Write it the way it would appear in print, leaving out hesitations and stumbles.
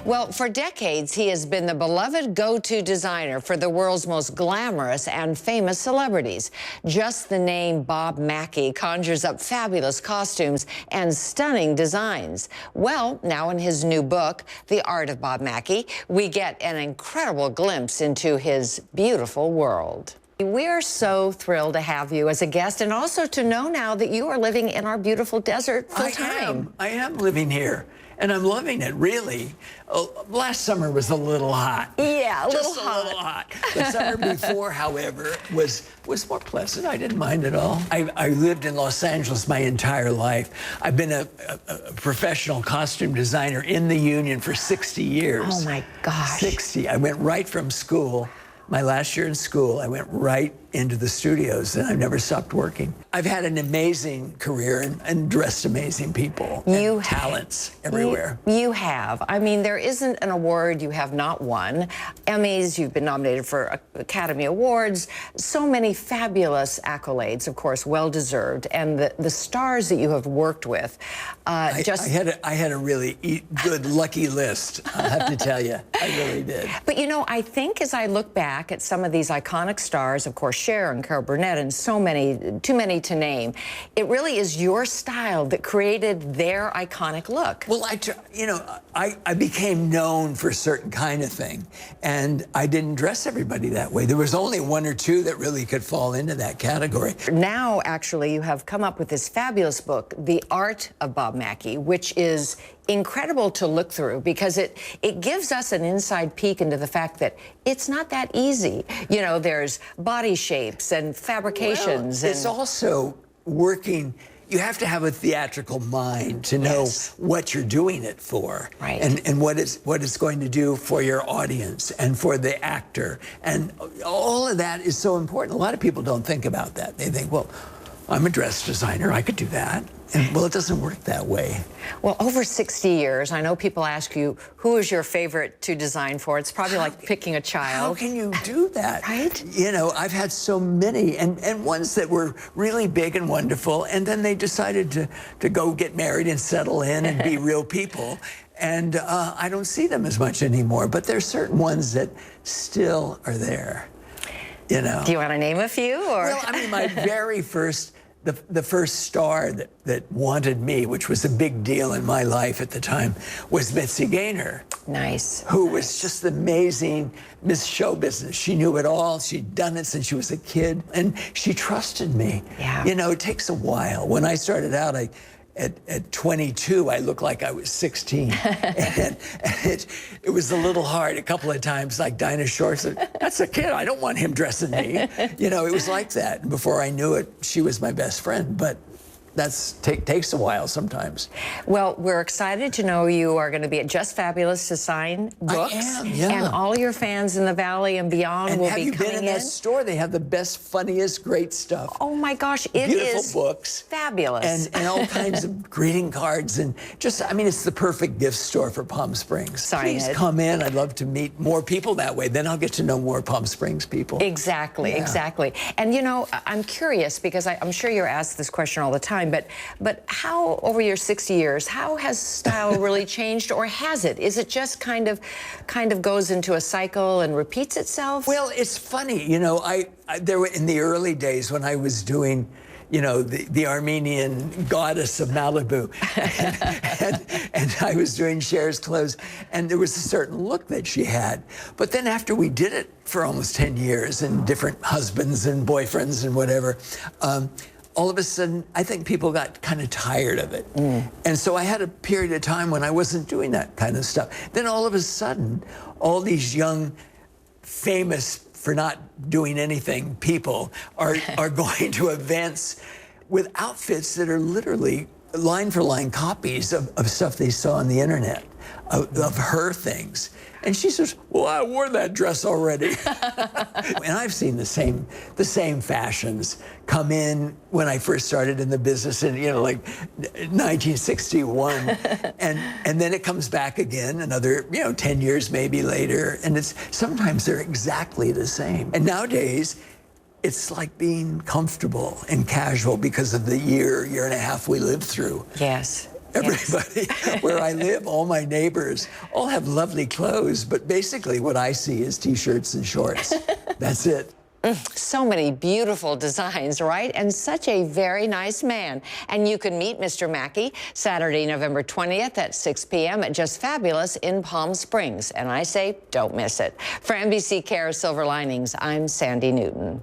Well, for decades, he has been the beloved go-to designer for the world's most glamorous and famous celebrities. Just the name Bob Mackie conjures up fabulous costumes and stunning designs. Well, now in his new book, The Art of Bob Mackie, we get an incredible glimpse into his beautiful world. We are so thrilled to have you as a guest, and also to know now that you are living in our beautiful desert full time. I am living here, and I'm loving it, really. Last summer was a little hot. Yeah, a little hot. The summer before, however, was more pleasant. I didn't mind at all. I lived in Los Angeles my entire life. I've been a professional costume designer in the union for 60 years. Oh, my gosh. 60. I went right from school. My last year in school, I went right into the studios, and I've never stopped working. I've had an amazing career and dressed amazing people. You talents everywhere. You have. I mean, there isn't an award you have not won. Emmys, you've been nominated for Academy Awards. So many fabulous accolades, of course, well-deserved. And the stars that you have worked with. I had a really good, lucky list, I have to tell you. I really did. But, you know, I think as I look back at some of these iconic stars, of course, Cher and Carol Burnett, and so many, too many to name, it really is your style that created their iconic look. Well, I became known for a certain kind of thing, and I didn't dress everybody that way. There was only one or two that really could fall into that category. Now, actually, you have come up with this fabulous book, The Art of Bob Mackie, which is incredible to look through because it gives us an inside peek into the fact that it's not that easy. You know, there's body shapes and fabrications. Well, it's also working. You have to have a theatrical mind to know what you're doing it for, right? And what it's going to do for your audience and for the actor, and all of that is so important. A lot of people don't think about that. They think, well, I'm a dress designer, I could do that. And, well, it doesn't work that way. Well, over 60 years, I know people ask you, who is your favorite to design for? It's probably like picking a child. How can you do that? Right? You know, I've had so many, and ones that were really big and wonderful, and then they decided to go get married and settle in and be real people. And I don't see them as much anymore, but there's certain ones that still are there, you know. Do you want to name a few? Or? Well, I mean, my very first... The first star that wanted me, which was a big deal in my life at the time, was Mitzi Gaynor. Nice. Who was just amazing Miss Show Business. She knew it all. She'd done it since she was a kid, and she trusted me. Yeah. You know, it takes a while. When I started out, at 22, I looked like I was 16. and it was a little hard a couple of times, like Dinah Shore said, that's a kid, I don't want him dressing me. You know, it was like that. And before I knew it, she was my best friend. But takes a while sometimes. Well, we're excited to know you are going to be at Just Fabulous to sign books. I am, yeah. And all your fans in the Valley and beyond will be coming in. Have you been in that store? They have the best, funniest, great stuff. Oh my gosh, it is beautiful books, fabulous, and all kinds of greeting cards, and just, I mean, it's the perfect gift store for Palm Springs. Please come in. I'd love to meet more people that way. Then I'll get to know more Palm Springs people. Exactly, exactly. And you know, I'm curious because I'm sure you're asked this question all the time. But how, over your 60 years, how has style really changed, or has it? Is it just kind of goes into a cycle and repeats itself? Well, it's funny, you know. There were in the early days when I was doing, you know, the Armenian goddess of Malibu, and I was doing Cher's clothes, and there was a certain look that she had. But then after we did it for almost 10 years, and different husbands and boyfriends and whatever, all of a sudden, I think people got kind of tired of it. And so I had a period of time when I wasn't doing that kind of stuff. Then all of a sudden, all these young, famous for not doing anything people are going to events with outfits that are literally line-for-line copies of stuff they saw on the internet, of her things. And she says, well, I wore that dress already. And I've seen the same fashions come in when I first started in the business in, you know, like 1961. and then it comes back again another, you know, 10 years maybe later. And sometimes they're exactly the same. And nowadays, it's like being comfortable and casual because of the year and a half we lived through. Yes. Everybody, where I live, all my neighbors all have lovely clothes, but basically what I see is T-shirts and shorts. That's it. So many beautiful designs, right? And such a very nice man. And you can meet Mr. Mackie Saturday, November 20th at 6 p.m. at Just Fabulous in Palm Springs. And I say, don't miss it. For NBC Cares Silver Linings, I'm Sandy Newton.